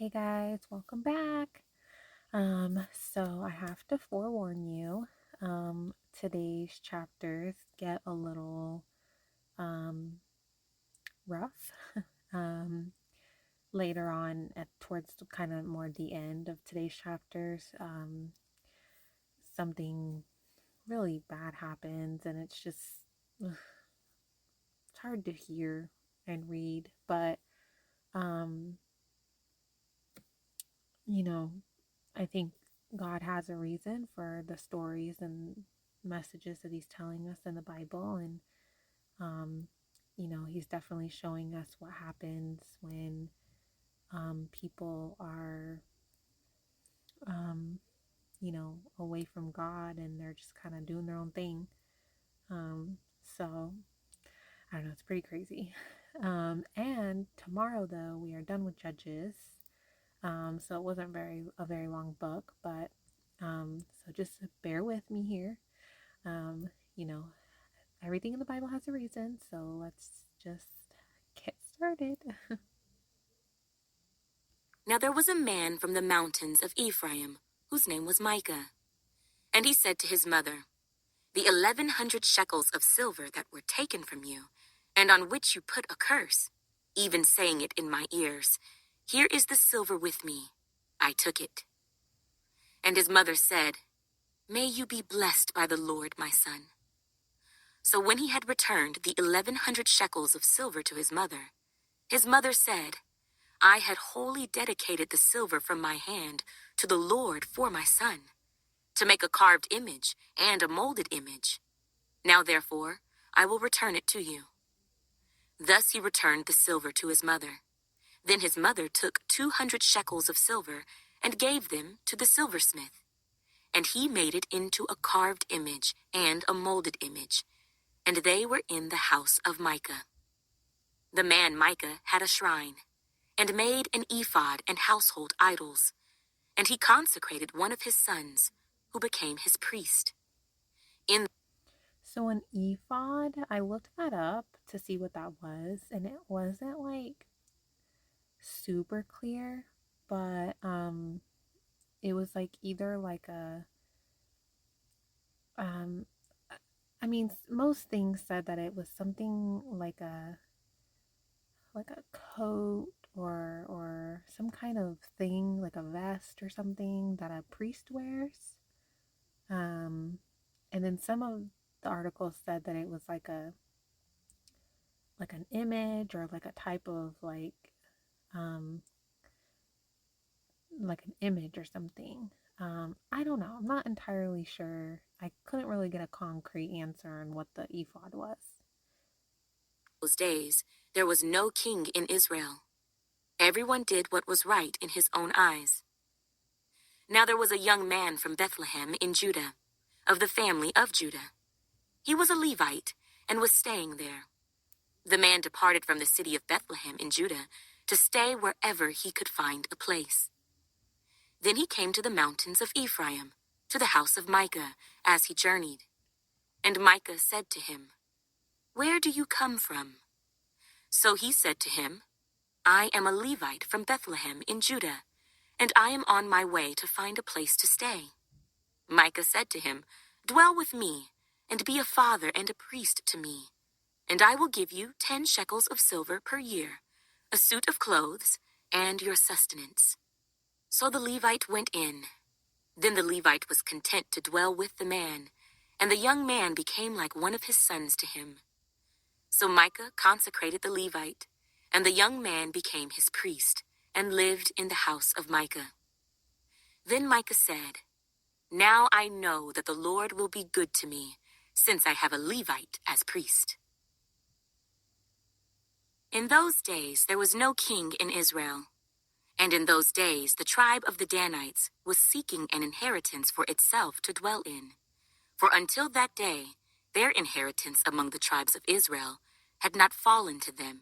Hey guys, welcome back. So I have to forewarn you, today's chapters get a little um rough. Um, Later on towards kind of more the end of today's chapters, something really bad happens and it's just ugh, it's hard to hear and read, but um, you know, I think God has a reason for the stories and messages that He's telling us in the Bible. And, um, He's definitely showing us what happens when people are, um, away from God and they're just kind of doing their own thing. So, I don't know, it's pretty crazy. And tomorrow, though, we are done with Judges. So it wasn't a very long book, but so just bear with me here. Um, you know, Everything in the Bible has a reason, so let's just get started. Now there was a man from the mountains of Ephraim, whose name was Micah. And he said to his mother, "The 1,100 shekels of silver that were taken from you, and on which you put a curse, even saying it in my ears, here is the silver with me. I took it." And his mother said, "May you be blessed by the Lord, my son." So when he had returned the 1,100 shekels of silver to his mother said, "I had wholly dedicated the silver from my hand to the Lord for my son, to make a carved image and a molded image. Now therefore, I will return it to you." Thus he returned the silver to his mother. Then his mother took 200 shekels of silver and gave them to the silversmith. And he made it into a carved image and a molded image, and they were in the house of Micah. The man Micah had a shrine, and made an ephod and household idols, and he consecrated one of his sons, who became his priest. In So an ephod, I looked that up to see what that was, and it wasn't like super clear, but it was like either like a um most things said that it was something like a coat or some kind of thing like a vest or something that a priest wears. Um, and then some of the articles said that it was like an image or like a type of um like an image or something. I don't know. I'm not entirely sure. I couldn't really get a concrete answer on what the ephod was. those days, there was no king in Israel. Everyone did what was right in his own eyes. Now there was a young man from Bethlehem in Judah, of the family of Judah. He was a Levite and was staying there. The man departed from the city of Bethlehem in Judah to stay wherever he could find a place. Then he came to the mountains of Ephraim, to the house of Micah, as he journeyed. And Micah said to him, "Where do you come from?" So he said to him, "I am a Levite from Bethlehem in Judah, and I am on my way to find a place to stay." Micah said to him, "Dwell with me, and be a father and a priest to me, and I will give you 10 shekels of silver per year, a suit of clothes, and your sustenance." So the Levite went in. Then the Levite was content to dwell with the man, and the young man became like one of his sons to him. So Micah consecrated the Levite, and the young man became his priest, and lived in the house of Micah. Then Micah said, "Now I know that the Lord will be good to me, since I have a Levite as priest." In those days there was no king in Israel. And in those days the tribe of the Danites was seeking an inheritance for itself to dwell in. For until that day, their inheritance among the tribes of Israel had not fallen to them.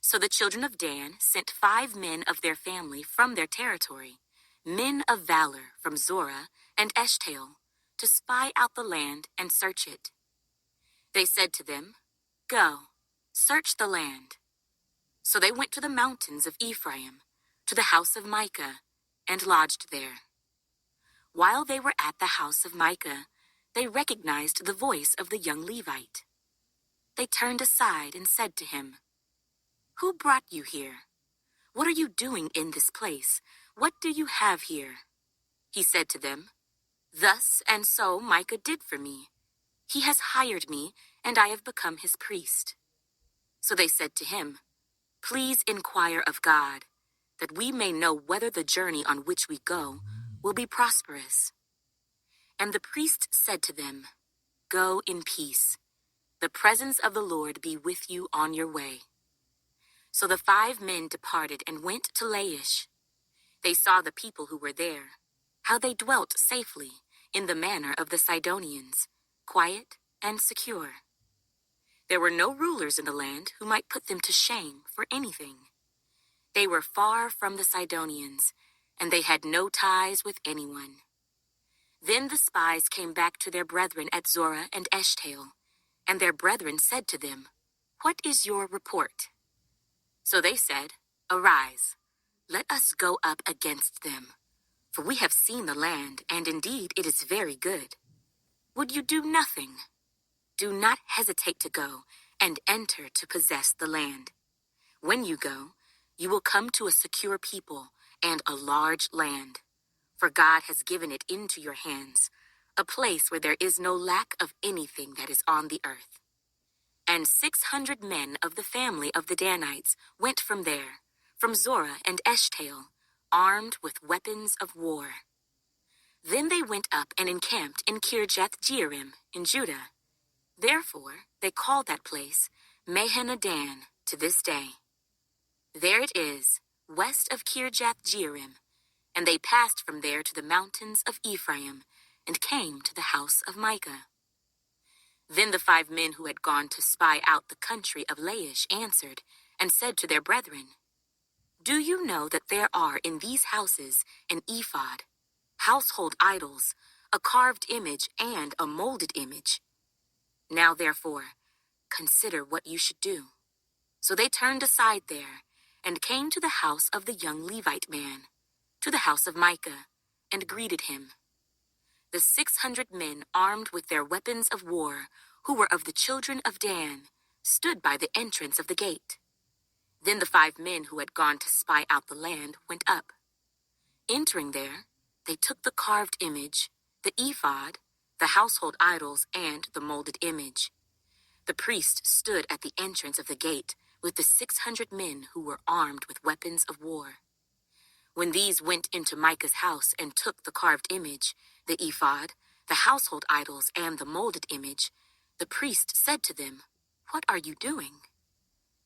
So the children of Dan sent 5 men of their family from their territory, men of valor from Zorah and Eshtaol, to spy out the land and search it. They said to them, "Go, search the land." So they went to the mountains of Ephraim, to the house of Micah, and lodged there. While they were at the house of Micah, they recognized the voice of the young Levite. They turned aside and said to him, "Who brought you here? What are you doing in this place? What do you have here?" He said to them, "Thus and so Micah did for me. He has hired me, and I have become his priest." So they said to him, "Please inquire of God, that we may know whether the journey on which we go will be prosperous." And the priest said to them, "Go in peace. The presence of the Lord be with you on your way." So the 5 men departed and went to Laish. They saw the people who were there, how they dwelt safely in the manner of the Sidonians, quiet and secure. There were no rulers in the land who might put them to shame for anything. They were far from the Sidonians, and they had no ties with anyone. Then the spies came back to their brethren at Zorah and Eshtaol, and their brethren said to them, "What is your report?" So they said, "Arise, let us go up against them, for we have seen the land, and indeed it is very good. Would you do nothing? Do not hesitate to go and enter to possess the land. When you go, you will come to a secure people and a large land, for God has given it into your hands, a place where there is no lack of anything that is on the earth." And 600 men of the family of the Danites went from there, from Zorah and Eshtaol, armed with weapons of war. Then they went up and encamped in Kirjath-jearim in Judah. Therefore they call that place Mahaneh-dan to this day. There it is, west of Kirjath-jearim, and they passed from there to the mountains of Ephraim, and came to the house of Micah. Then the 5 men who had gone to spy out the country of Laish answered, and said to their brethren, "Do you know that there are in these houses an ephod, household idols, a carved image, and a molded image? Now therefore, consider what you should do." So they turned aside there, and came to the house of the young Levite man, to the house of Micah, and greeted him. The 600 men armed with their weapons of war, who were of the children of Dan, stood by the entrance of the gate. Then the 5 men who had gone to spy out the land went up. Entering there, they took the carved image, the ephod, the household idols, and the molded image. The priest stood at the entrance of the gate with the 600 men who were armed with weapons of war. When these went into Micah's house and took the carved image, the ephod, the household idols, and the molded image, the priest said to them, "What are you doing?"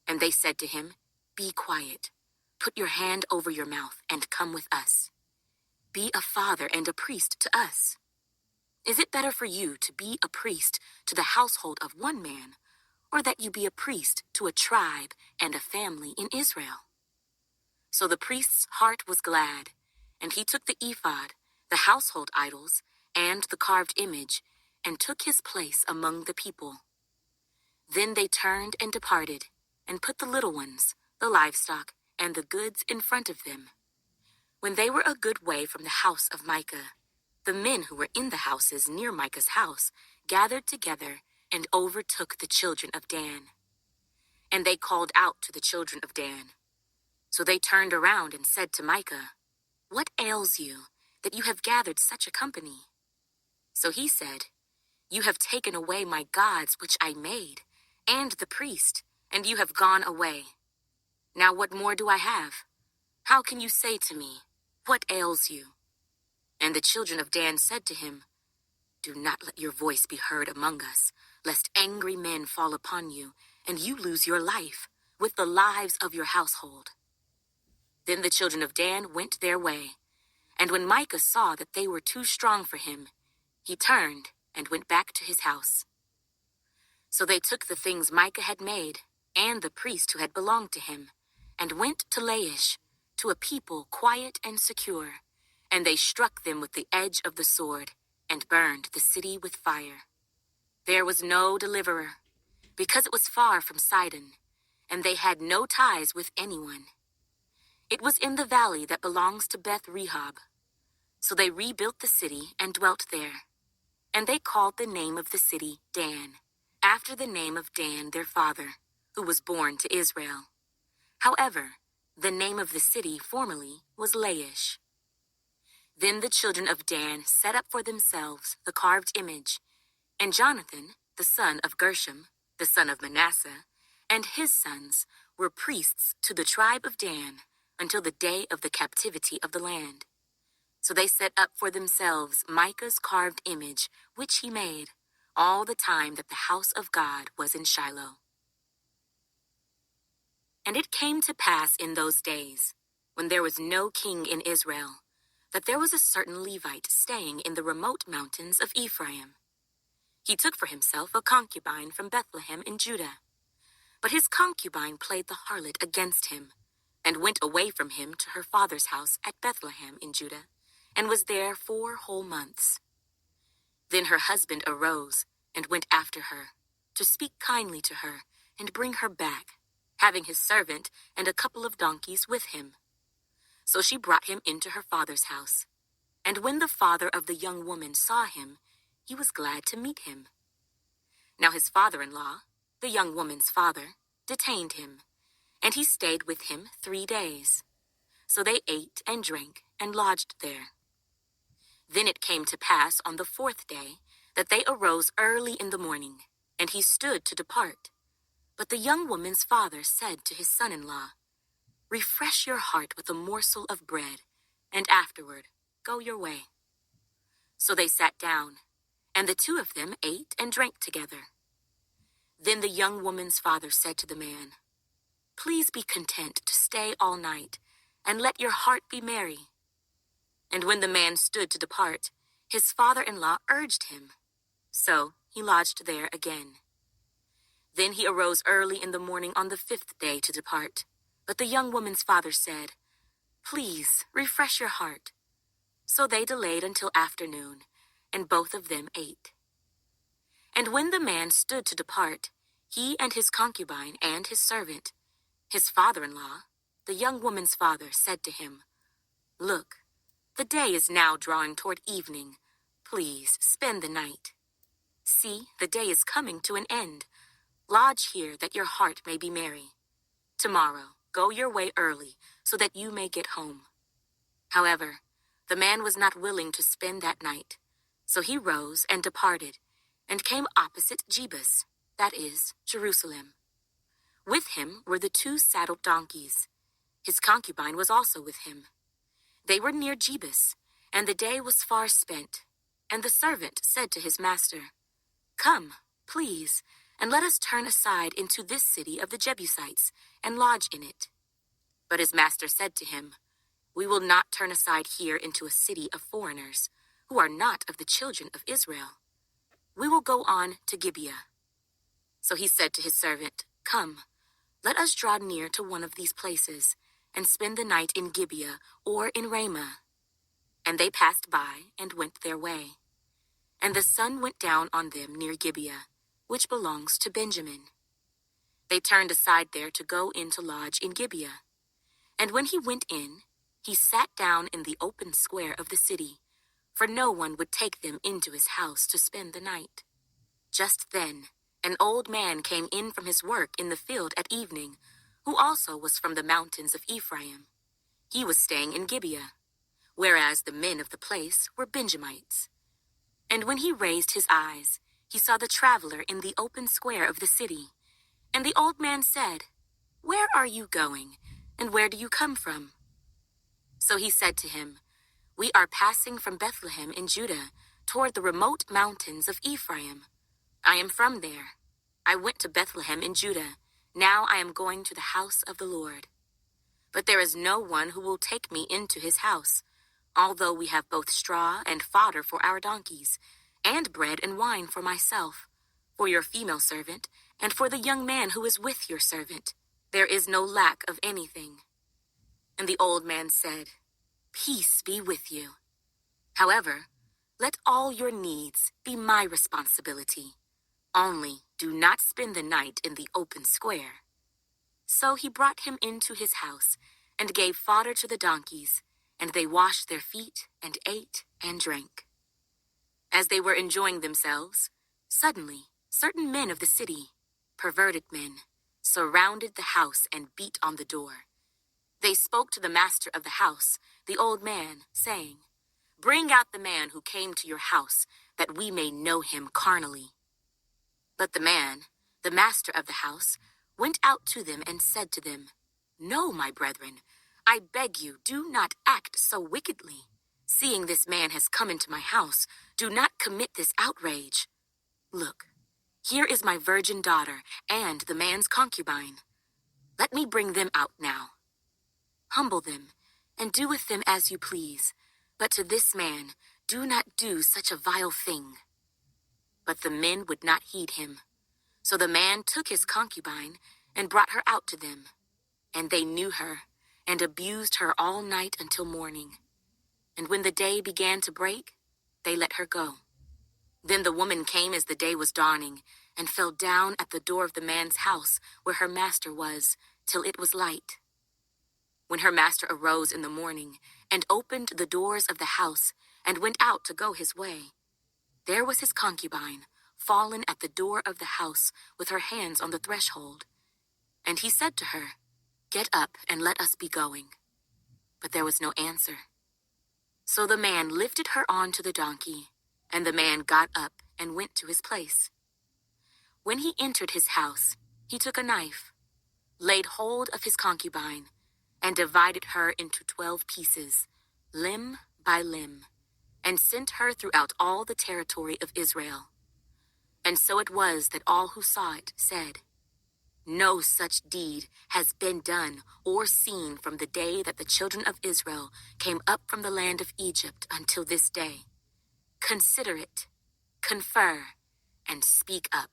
And they said to him, "Be quiet. Put your hand over your mouth and come with us. Be a father and a priest to us. Is it better for you to be a priest to the household of one man, or that you be a priest to a tribe and a family in Israel?" So the priest's heart was glad, and he took the ephod, the household idols, and the carved image, and took his place among the people. Then they turned and departed, and put the little ones, the livestock, and the goods in front of them. When they were a good way from the house of Micah, the men who were in the houses near Micah's house gathered together and overtook the children of Dan. And they called out to the children of Dan. So they turned around and said to Micah, "What ails you, that you have gathered such a company?" So he said, "You have taken away my gods which I made, and the priest, and you have gone away. Now what more do I have? How can you say to me, 'What ails you?'" And the children of Dan said to him, "Do not let your voice be heard among us, lest angry men fall upon you, and you lose your life, with the lives of your household." Then the children of Dan went their way, and when Micah saw that they were too strong for him, he turned and went back to his house. So they took the things Micah had made, and the priest who had belonged to him, and went to Laish, to a people quiet and secure, and they struck them with the edge of the sword, and burned the city with fire. There was no deliverer, because it was far from Sidon, and they had no ties with anyone. It was in the valley that belongs to Beth Rehob. So they rebuilt the city and dwelt there. And they called the name of the city Dan, after the name of Dan their father, who was born to Israel. However, the name of the city formerly was Laish. Then the children of Dan set up for themselves the carved image, and Jonathan, the son of Gershom, the son of Manasseh, and his sons were priests to the tribe of Dan until the day of the captivity of the land. So they set up for themselves Micah's carved image, which he made, all the time that the house of God was in Shiloh. And it came to pass in those days, when there was no king in Israel, that there was a certain Levite staying in the remote mountains of Ephraim. He took for himself a concubine from Bethlehem in Judah. But his concubine played the harlot against him, and went away from him to her father's house at Bethlehem in Judah, and was there 4 whole months. Then her husband arose and went after her, to speak kindly to her and bring her back, having his servant and a couple of donkeys with him. So she brought him into her father's house. And when the father of the young woman saw him, he was glad to meet him. Now his father-in-law, the young woman's father, detained him, and he stayed with him 3 days. So they ate and drank and lodged there. Then it came to pass on the 4th day that they arose early in the morning, and he stood to depart. But the young woman's father said to his son-in-law, "Refresh your heart with a morsel of bread, and afterward go your way." So they sat down, and the 2 of them ate and drank together. Then the young woman's father said to the man, "Please be content to stay all night, and let your heart be merry." And when the man stood to depart, his father-in-law urged him. So he lodged there again. Then he arose early in the morning on the 5th day to depart. But the young woman's father said, "Please refresh your heart." So they delayed until afternoon, and both of them ate. And when the man stood to depart, he and his concubine and his servant, his father-in-law, the young woman's father, said to him, "Look, the day is now drawing toward evening. Please spend the night. See, the day is coming to an end. Lodge here that your heart may be merry. Tomorrow, go your way early so that you may get home." However, the man was not willing to spend that night. So he rose and departed, and came opposite Jebus, that is, Jerusalem. With him were the 2 saddled donkeys. His concubine was also with him. They were near Jebus, and the day was far spent. And the servant said to his master, "Come, please, and let us turn aside into this city of the Jebusites, and lodge in it." But his master said to him, "We will not turn aside here into a city of foreigners, who are not of the children of Israel. We will go on to Gibeah." So he said to his servant, "Come, let us draw near to one of these places, and spend the night in Gibeah or in Ramah." And they passed by and went their way. And the sun went down on them near Gibeah, which belongs to Benjamin. They turned aside there to go in to lodge in Gibeah. And when he went in, he sat down in the open square of the city, for no one would take them into his house to spend the night. Just then, an old man came in from his work in the field at evening, who also was from the mountains of Ephraim. He was staying in Gibeah, whereas the men of the place were Benjamites. And when he raised his eyes, he saw the traveler in the open square of the city. And the old man said, "Where are you going, and where do you come from?" So he said to him, "We are passing from Bethlehem in Judah toward the remote mountains of Ephraim. I am from there. I went to Bethlehem in Judah. Now I am going to the house of the Lord. But there is no one who will take me into his house, although we have both straw and fodder for our donkeys, and bread and wine for myself, for your female servant, and for the young man who is with your servant. There is no lack of anything." And the old man said, "Peace be with you. However, let all your needs be my responsibility. Only do not spend the night in the open square." So he brought him into his house, and gave fodder to the donkeys, and they washed their feet and ate and drank. As they were enjoying themselves, suddenly certain men of the city, perverted men, surrounded the house and beat on the door. They spoke to the master of the house, the old man, saying, "Bring out the man who came to your house, that we may know him carnally." But the man, the master of the house, went out to them and said to them, "No, my brethren, I beg you, do not act so wickedly. Seeing this man has come into my house, do not commit this outrage. Look, here is my virgin daughter and the man's concubine. Let me bring them out now. Humble them, and do with them as you please, but to this man do not do such a vile thing." But the men would not heed him. So the man took his concubine and brought her out to them. And they knew her and abused her all night until morning. And when the day began to break, they let her go. Then the woman came as the day was dawning and fell down at the door of the man's house where her master was, till it was light. When her master arose in the morning and opened the doors of the house and went out to go his way, there was his concubine, fallen at the door of the house with her hands on the threshold. And he said to her, "Get up and let us be going." But there was no answer. So the man lifted her on to the donkey, and the man got up and went to his place. When he entered his house, he took a knife, laid hold of his concubine, and divided her into 12 pieces, limb by limb, and sent her throughout all the territory of Israel. And so it was that all who saw it said, "No such deed has been done or seen from the day that the children of Israel came up from the land of Egypt until this day. Consider it, confer, and speak up."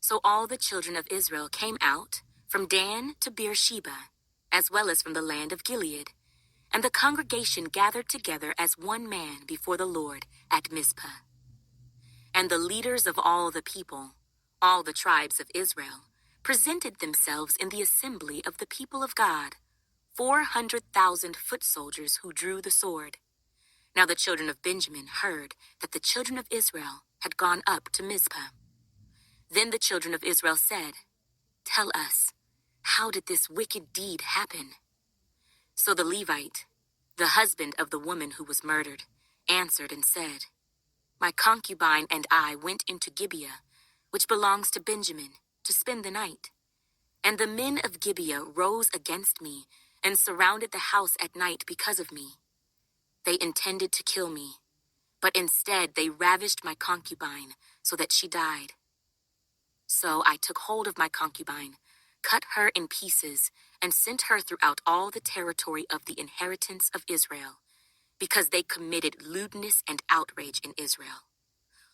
So all the children of Israel came out from Dan to Beersheba, as well as from the land of Gilead, and the congregation gathered together as one man before the Lord at Mizpah. And the leaders of all the people, all the tribes of Israel, presented themselves in the assembly of the people of God, 400,000 foot soldiers who drew the sword. Now the children of Benjamin heard that the children of Israel had gone up to Mizpah. Then the children of Israel said, "Tell us, how did this wicked deed happen?" So the Levite, the husband of the woman who was murdered, answered and said, "My concubine and I went into Gibeah, which belongs to Benjamin, to spend the night. And the men of Gibeah rose against me and surrounded the house at night because of me. They intended to kill me, but instead they ravished my concubine so that she died. So I took hold of my concubine, cut her in pieces, and sent her throughout all the territory of the inheritance of Israel, because they committed lewdness and outrage in Israel.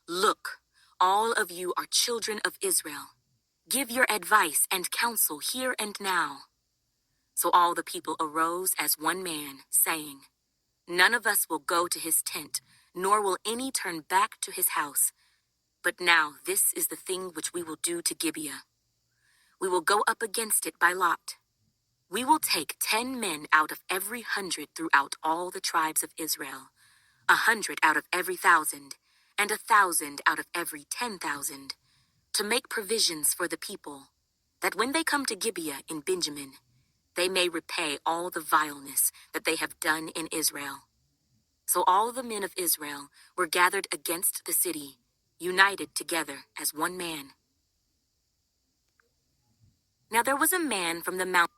Look, all of you are children of Israel. Give your advice and counsel here and now." So all the people arose as one man, saying, "None of us will go to his tent, nor will any turn back to his house. But now this is the thing which we will do to Gibeah. We will go up against it by lot. We will take 10 men out of every 100 throughout all the tribes of Israel, 100 out of every 1,000, and 1,000 out of every 10,000, to make provisions for the people, that when they come to Gibeah in Benjamin, they may repay all the vileness that they have done in Israel." So all the men of Israel were gathered against the city, united together as one man. Now there was a man from the mountain.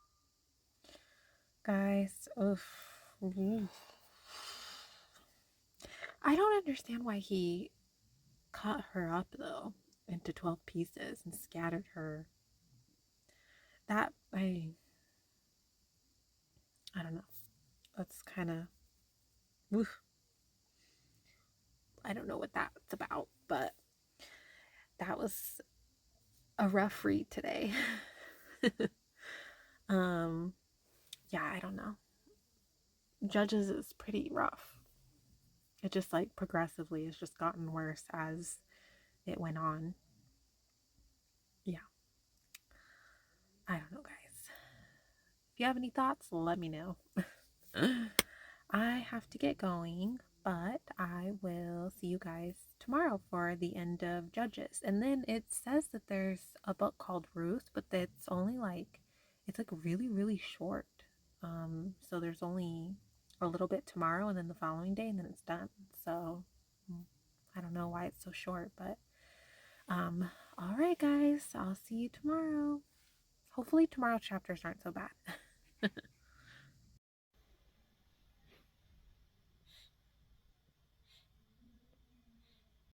Guys, I don't understand why he cut her up though into 12 pieces and scattered her. That I don't know. That's kind of, I don't know what that's about, but that was a rough read today. Yeah, I don't know. Judges is pretty rough. It just like progressively has just gotten worse as it went on. Yeah. I don't know, guys. If you have any thoughts, let me know. I have to get going, but I will see you guys tomorrow for the end of Judges. And then it says that there's a book called Ruth, but that's only like, it's like really, really short. So there's only a little bit tomorrow and then the following day and then it's done. So I don't know why it's so short, but all right guys, I'll see you tomorrow. Hopefully tomorrow's chapters aren't so bad.